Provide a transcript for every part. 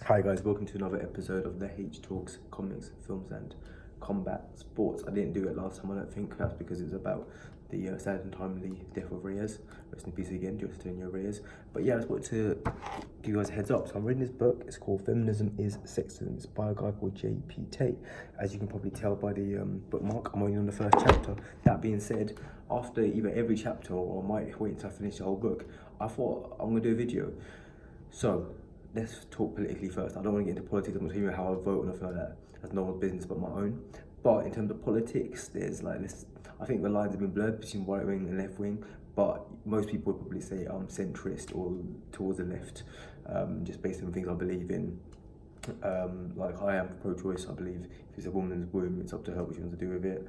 Hi guys, welcome to another episode of the H Talks Comics, Films and Combat Sports. I didn't do it last time, I don't think. That's because it's about the sad and timely death of Reyes. Rest in peace again, Justin Reyes. But yeah, I just wanted to give you guys a heads up. So I'm reading this book. It's called Feminism is SEXISM. It's by a guy called J.P. Tate. As you can probably tell by the bookmark, I'm only on the first chapter. That being said, after either every chapter or I might wait until I finish the whole book, I thought I'm going to do a video. So let's talk politically first. I don't want to get into politics. I'm not telling you how I vote or nothing like that. That's no one's business but my own. But in terms of politics, there's like this. I think the lines have been blurred between right wing and left wing. But most people would probably say I'm centrist or towards the left, just based on things I believe in. Like I am pro-choice. I believe if it's a woman's womb, it's up to her what she wants to do with it.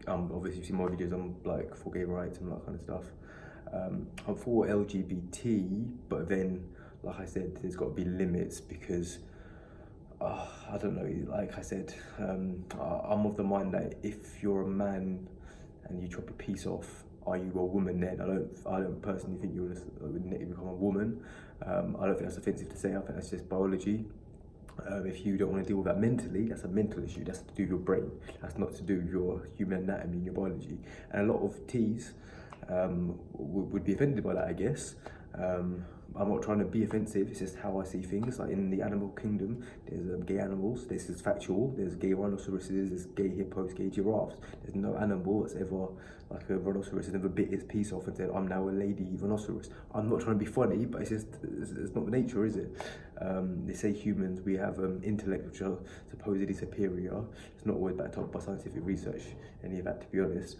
Obviously, you've seen my videos. I'm like for gay rights and that kind of stuff. I'm for LGBT, but then, like I said, there's got to be limits because, I don't know, like I said, I'm of the mind that if you're a man and you chop a piece off, are you a woman then? I don't personally think you would become a woman. I don't think that's offensive to say. I think that's just biology. If you don't want to deal with that mentally, that's a mental issue. That's to do with your brain. That's not to do with your human anatomy and your biology. And a lot of T's would be offended by that, I guess. I'm not trying to be offensive, it's just how I see things. Like in the animal kingdom, there's gay animals, this is factual, there's gay rhinoceroses, there's gay hippos, gay giraffes. There's no animal that's ever, like a rhinoceros, has never bit his piece off and said, I'm now a lady rhinoceros. I'm not trying to be funny, but it's just, it's not nature, is it? They say humans, we have intellect which are supposedly superior. It's not always backed up by scientific research, any of that, to be honest.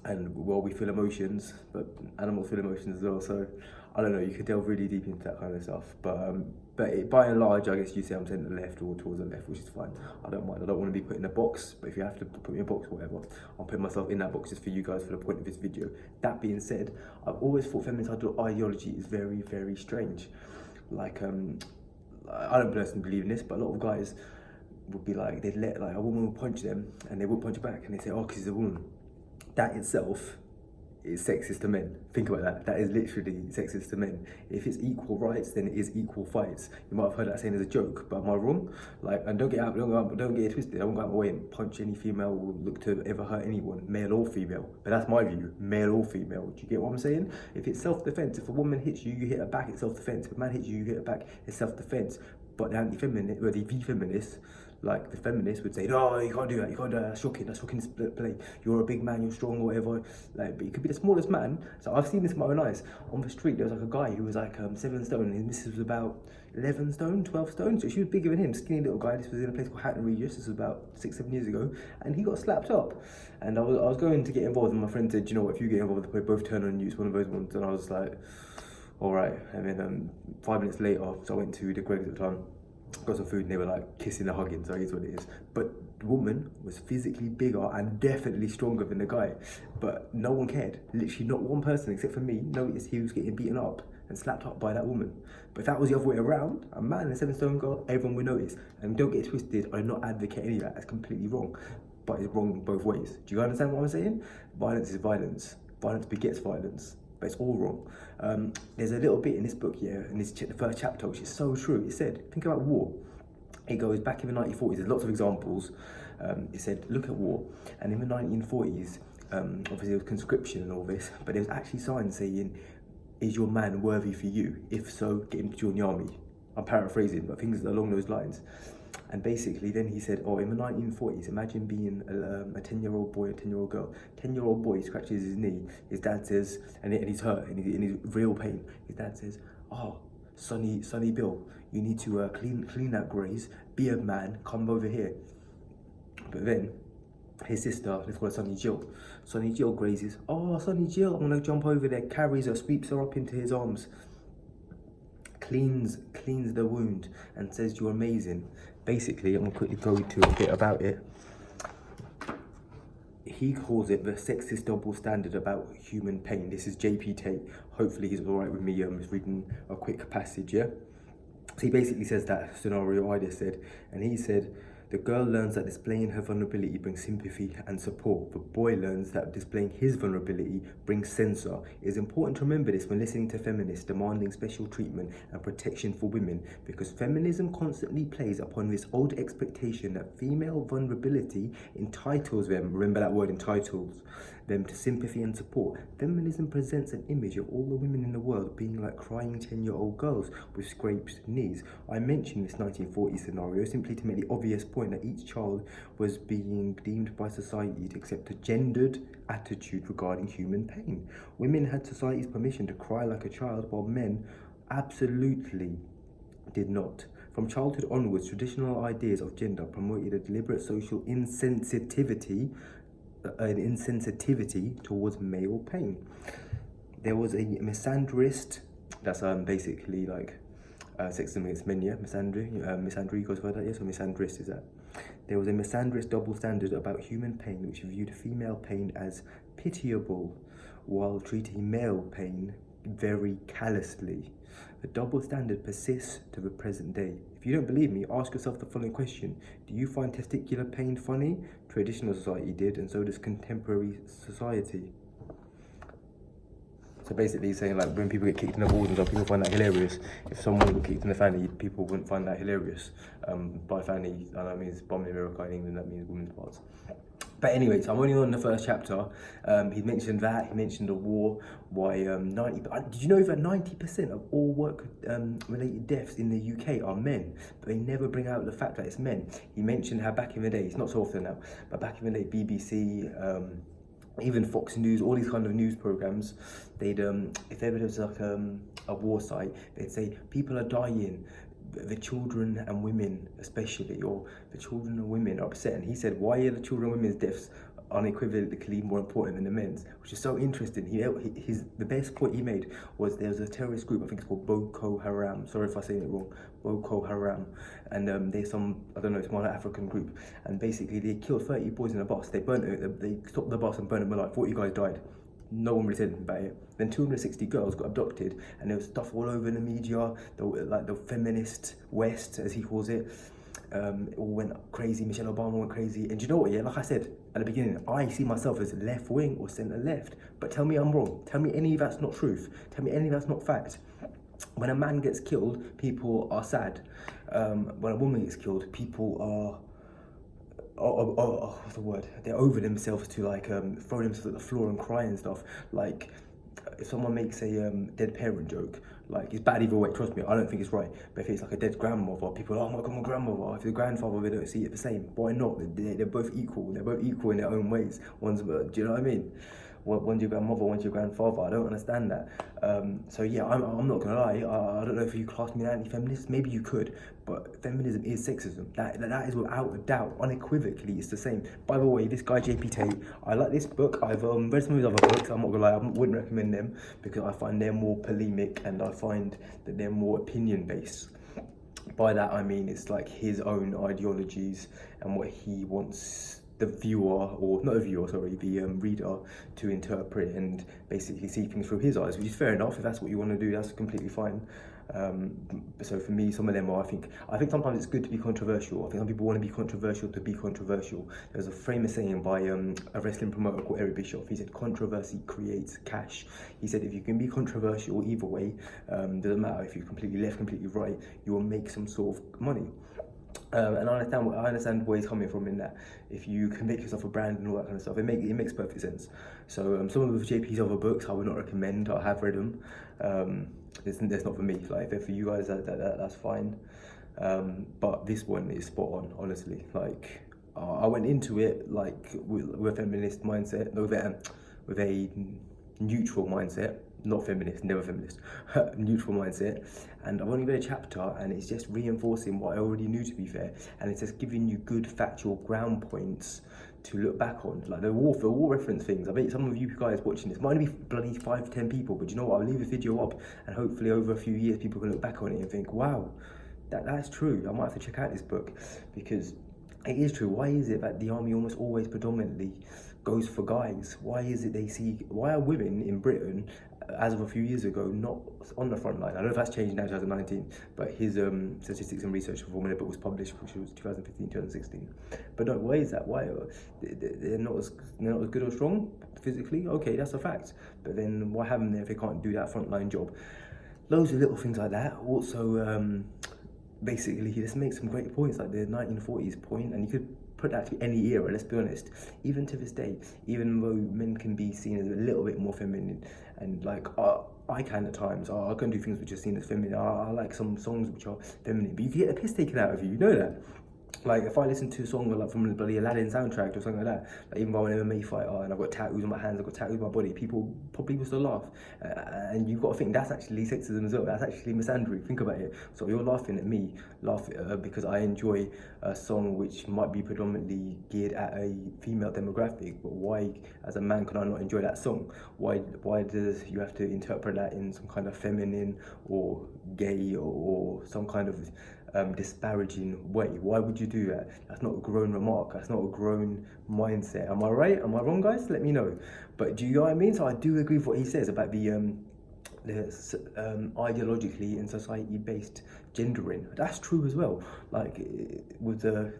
And well, we feel emotions, but animals feel emotions as well. So I don't know, you could delve really deep into that kind of stuff. But by and large, I guess you say I'm centre left or towards the left, which is fine. I don't mind. I don't want to be put in a box, but if you have to put me in a box, whatever, I'll put myself in that box just for you guys for the point of this video. That being said, I've always thought feminist ideology is very, very strange. Like, I don't personally believe in this, but a lot of guys would be like, they'd let, like, a woman would punch them and they would punch back and they say, oh, because she's a woman. That itself is sexist to men. Think about that. That is literally sexist to men. If it's equal rights, then it is equal fights. You might have heard that saying as a joke, but am I wrong? Like, and don't get it twisted. I won't go out of my way and punch any female or look to ever hurt anyone, male or female. But that's my view, male or female. Do you get what I'm saying? If it's self-defense, if a woman hits you, you hit her back, it's self-defense. If a man hits you, you hit her back, it's self-defense. But the anti-feminist, or the feminists, like the feminists would say, no, you can't do that, you can't do that, that's shocking play. You're a big man, you're strong or whatever. Like, but you could be the smallest man. So I've seen this with my own eyes. On the street, there was like a guy who was like 7 stone, and his missus was about 11 stone, 12 stone. So she was bigger than him, skinny little guy. This was in a place called Hatton Regis. This was about 6-7 years ago. And he got slapped up. And I was going to get involved, and my friend said, you know what, if you get involved, they both turn on you. It's one of those ones. And I was like, all right. And then 5 minutes later, so I went to the Greg's at the time, got some food, and they were like kissing and hugging, so it is what it is. But the woman was physically bigger and definitely stronger than the guy, but no one cared. Literally not one person except for me noticed he was getting beaten up and slapped up by that woman. But if that was the other way around, a man and a 7 stone girl, everyone would notice. And don't get it twisted, I do not advocate any of that. That's completely wrong, but it's wrong both ways. Do you understand what I'm saying? Violence is violence. Violence begets violence. But it's all wrong. There's a little bit in this book, yeah, in this the first chapter, which is so true. It said, think about war. It goes back in the 1940s. There's lots of examples. It said, look at war. And in the 1940s, obviously there was conscription and all this, but there was actually signs saying, is your man worthy for you? If so, get him to join the army. I'm paraphrasing, but things along those lines. And basically then he said, oh, in the 1940s, imagine being a 10-year-old boy, a 10-year-old girl. 10-year-old boy scratches his knee. His dad says, and he's hurt, and he's real pain. His dad says, oh, Sonny Bill, you need to clean that graze, be a man, come over here. But then his sister, let's call her Sonny Jill. Sonny Jill grazes, oh, Sonny Jill, I'm gonna jump over there, carries her, sweeps her up into his arms. Cleans the wound and says you're amazing. Basically, I'm gonna quickly go to a bit about it. He calls it the sexist double standard about human pain. This is J.P. Tate. Hopefully he's all right with me. I'm just reading a quick passage, yeah? So he basically says that scenario I just said, and he said, The girl learns that displaying her vulnerability brings sympathy and support. The boy learns that displaying his vulnerability brings censor. It is important to remember this when listening to feminists demanding special treatment and protection for women, because feminism constantly plays upon this old expectation that female vulnerability entitles them, remember that word, entitles them to sympathy and support. Feminism presents an image of all the women in the world being like crying 10-year-old girls with scraped knees. I mentioned this 1940s scenario simply to make the obvious point that each child was being deemed by society to accept a gendered attitude regarding human pain. Women had society's permission to cry like a child, while men absolutely did not. From childhood onwards, traditional ideas of gender promoted a deliberate social insensitivity towards male pain. There was a misandrist, that's basically like sexism against men, yeah, misandry, you guys heard that, yes, or misandrist is that? There was a misandrist double standard about human pain, which viewed female pain as pitiable while treating male pain very callously. The double standard persists to the present day. If you don't believe me, ask yourself the following question. Do you find testicular pain funny? Traditional society did, and so does contemporary society. So basically he's saying, like, when people get kicked in the balls and stuff, people find that hilarious. If someone got kicked in the fanny, people wouldn't find that hilarious. By fanny, I know it means bomb in America, in England, that means women's parts. But anyway, so I'm only on the first chapter. He mentioned that, he mentioned the war, why did you know that 90% of all work-related deaths in the UK are men, but they never bring out the fact that it's men. He mentioned how back in the day, it's not so often now, but back in the day, BBC, even Fox News, all these kind of news programs, they'd, if ever there was like a war site, they'd say, people are dying, the children and women especially, or the children and women are upset. And he said, why are the children and women's deaths unequivocally more important than the men's? Which is so interesting. The best point he made was there was a terrorist group, I think it's called Boko Haram, sorry if I say it wrong, Boko Haram, and there's some, I don't know, it's one African group, and basically they killed 30 boys in a bus. They burnt it, they stopped the bus and burned them alive. 40 guys died. No one really said anything about it. Then 260 girls got abducted, and there was stuff all over in the media, like the feminist West, as he calls it. It all went crazy. Michelle Obama went crazy. And do you know what, yeah, like I said at the beginning, I see myself as left wing or centre left. But tell me I'm wrong. Tell me any of that's not truth. Tell me any of that's not fact. When a man gets killed, people are sad. When a woman gets killed, people are what's the word? They're over themselves to like throw themselves at the floor and cry and stuff. Like if someone makes a dead parent joke, like it's bad either way, trust me, I don't think it's right. But if it's like a dead grandmother, people are, oh my god, my grandmother. If it's a grandfather, they don't see it the same. Why not? They're both equal. They're both equal in their own ways. One's, do you know what I mean? One's your grandmother, one's your grandfather. I don't understand that. So yeah, I'm not gonna lie. I don't know if you class me as anti-feminist. Maybe you could, but feminism is sexism. That is without a doubt, unequivocally, it's the same. By the way, this guy J.P. Tate, I like this book. I've read some of his other books. I'm not gonna lie, I wouldn't recommend them because I find they're more polemic and I find that they're more opinion-based. By that I mean it's like his own ideologies and what he wants the viewer, or not the viewer, sorry, the reader to interpret and basically see things through his eyes, which is fair enough. If that's what you want to do, that's completely fine. So for me, some of them are, I think sometimes it's good to be controversial. I think some people want to be controversial to be controversial. There's a famous saying by a wrestling promoter called Eric Bischoff. He said, controversy creates cash. He said, if you can be controversial either way, doesn't matter if you're completely left, completely right, you will make some sort of money. And I understand where he's coming from in that. If you can make yourself a brand and all that kind of stuff, it makes perfect sense. So some of JP's other books I would not recommend. I have read them. That's not for me. Like if they're for you guys, that's fine. But this one is spot on, honestly. Like I went into it like with a feminist mindset, with a neutral mindset. Not feminist, never feminist, neutral mindset. And I've only read a chapter and it's just reinforcing what I already knew, to be fair. And it's just giving you good factual ground points to look back on. Like the war reference things. I bet some of you guys watching this might only be bloody 5 to 10 people, but you know what, I'll leave the video up and hopefully over a few years people can look back on it and think, wow, that's true. I might have to check out this book because it is true. Why is it that the army almost always predominantly goes for guys? Why is it why are women in Britain as of a few years ago, not on the front line. I don't know if that's changed now, 2019, but his statistics and research for Formula book was published, which was 2015, 2016. But no, why is that? Why they're not as good or strong physically? Okay, that's a fact. But then why have them there if they can't do that frontline job? Loads of little things like that. Also, basically, he just makes some great points, like the 1940s point, and you could put that to any era, let's be honest. Even to this day, even though men can be seen as a little bit more feminine, and like I can at times, I can do things which are seen as feminine. I like some songs which are feminine, but you can get the piss taken out of you, you know that? Like, if I listen to a song like from the bloody Aladdin soundtrack or something like that, like even though I'm an MMA fighter and I've got tattoos on my hands, I've got tattoos on my body, people probably will still laugh. And you've got to think that's actually sexism as well. That's actually misandry. Think about it. So you're laughing at me, because I enjoy a song which might be predominantly geared at a female demographic. But why, as a man, can I not enjoy that song? Why does you have to interpret that in some kind of feminine or gay or some kind of disparaging way? Why would you do that? That's not a grown remark. That's not a grown mindset. Am I right? Am I wrong, guys? Let me know. But do you know what I mean? So I do agree with what he says about the ideologically and society-based gendering. That's true as well. Like with the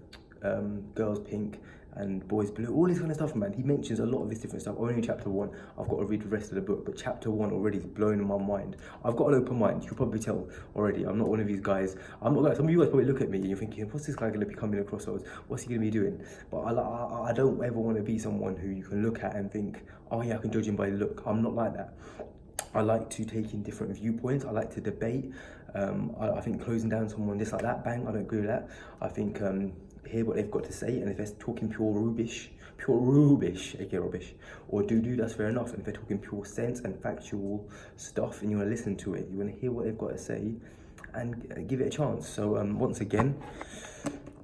girls pink and boys blue, all this kind of stuff, man. He mentions a lot of this different stuff. Only in chapter 1, I've got to read the rest of the book, but chapter 1 already is blowing my mind. I've got an open mind, you can probably tell already. I'm not one of these guys. I'm not like some of you guys probably look at me and you're thinking, what's this guy going to be coming across as? What's he going to be doing? But I don't ever want to be someone who you can look at and think, oh yeah, I can judge him by the look. I'm not like that. I like to take in different viewpoints. I like to debate. I think closing down someone just like that, bang, I don't agree with that. I think hear what they've got to say, and if they're talking pure rubbish, aka rubbish, or doo-doo, that's fair enough. And if they're talking pure sense and factual stuff and you want to listen to it, you want to hear what they've got to say and give it a chance. So once again,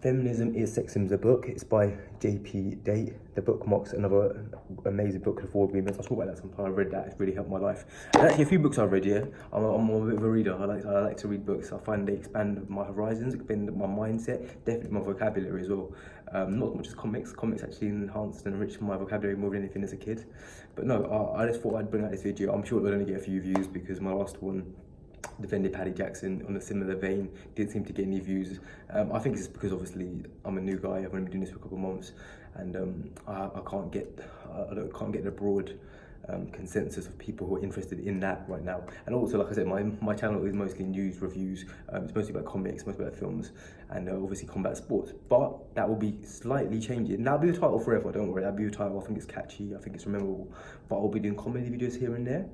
Feminism is Sexism, the book. It's by J.P. Tate. The book marks another amazing book, The Four Agreements. I'll talk about that sometime. I read that. It's really helped my life. And actually, a few books I've read, yeah. I'm a bit of a reader. I like to read books. I find they expand my horizons, expand my mindset, definitely my vocabulary as well. Not as much as comics. Comics actually enhanced and enriched my vocabulary more than anything as a kid. But no, I just thought I'd bring out this video. I'm sure it'll only get a few views because my last one defended Paddy Jackson on a similar vein, didn't seem to get any views. I think it's because obviously I'm a new guy. I've only been doing this for a couple of months, and I can't get the broad consensus of people who are interested in that right now. And also, like I said, my channel is mostly news, reviews. It's mostly about comics, mostly about films, and obviously combat sports. But that will be slightly changing. That'll be the title forever. Don't worry, that'll be the title. I think it's catchy. I think it's memorable. But I'll be doing comedy videos here and there.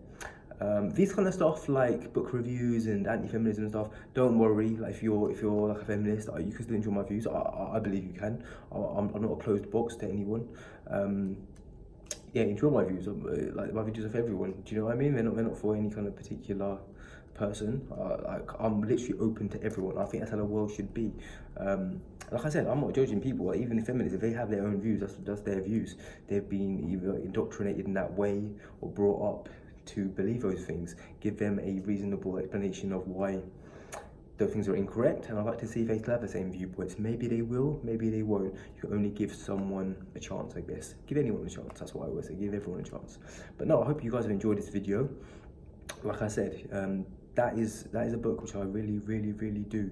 These kind of stuff like book reviews and anti-feminism and stuff, don't worry. Like if you're like a feminist, you can still enjoy my views. I believe you can. I'm not a closed box to anyone. Yeah, enjoy my views. Like my videos are for everyone. Do you know what I mean? They're not for any kind of particular person. Like I'm literally open to everyone. I think that's how the world should be. Like I said, I'm not judging people. Like, even the feminists, if they have their own views, that's their views. They've been either indoctrinated in that way or brought up to believe those things. Give them a reasonable explanation of why those things are incorrect, and I'd like to see if they still have the same viewpoints. Maybe they will, maybe they won't. You can only give someone a chance, I guess. Give anyone a chance, that's what I always say, give everyone a chance. But no, I hope you guys have enjoyed this video. Like I said, that is a book which I really do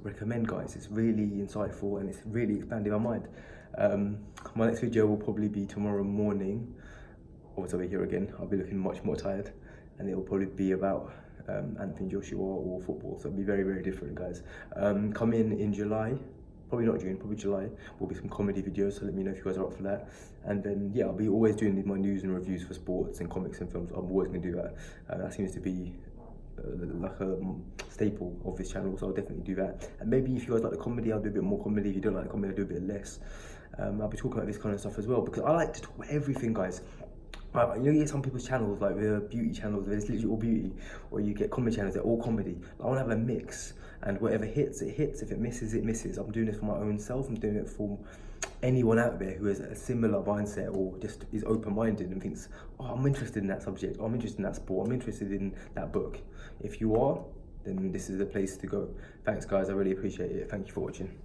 recommend, guys. It's really insightful and it's really expanded my mind. My next video will probably be tomorrow morning. Obviously, I'll be here again. I'll be looking much more tired, and it will probably be about Anthony Joshua or football. So it'll be very different, guys. Come in July, probably not June, probably July. Will be some comedy videos. So let me know if you guys are up for that. And then yeah, I'll be always doing my news and reviews for sports and comics and films. I'm always going to do that. That seems to be like a staple of this channel, so I'll definitely do that. And maybe if you guys like the comedy, I'll do a bit more comedy. If you don't like the comedy, I'll do a bit less. I'll be talking about this kind of stuff as well, because I like to talk about everything, guys. You know, you get some people's channels, like the beauty channels, where it's literally all beauty, or you get comedy channels, they're all comedy. I want to have a mix, and whatever hits, it hits. If it misses, it misses. I'm doing this for my own self. I'm doing it for anyone out there who has a similar mindset or just is open-minded and thinks, oh, I'm interested in that subject, I'm interested in that sport, I'm interested in that book. If you are, then this is the place to go. Thanks, guys. I really appreciate it. Thank you for watching.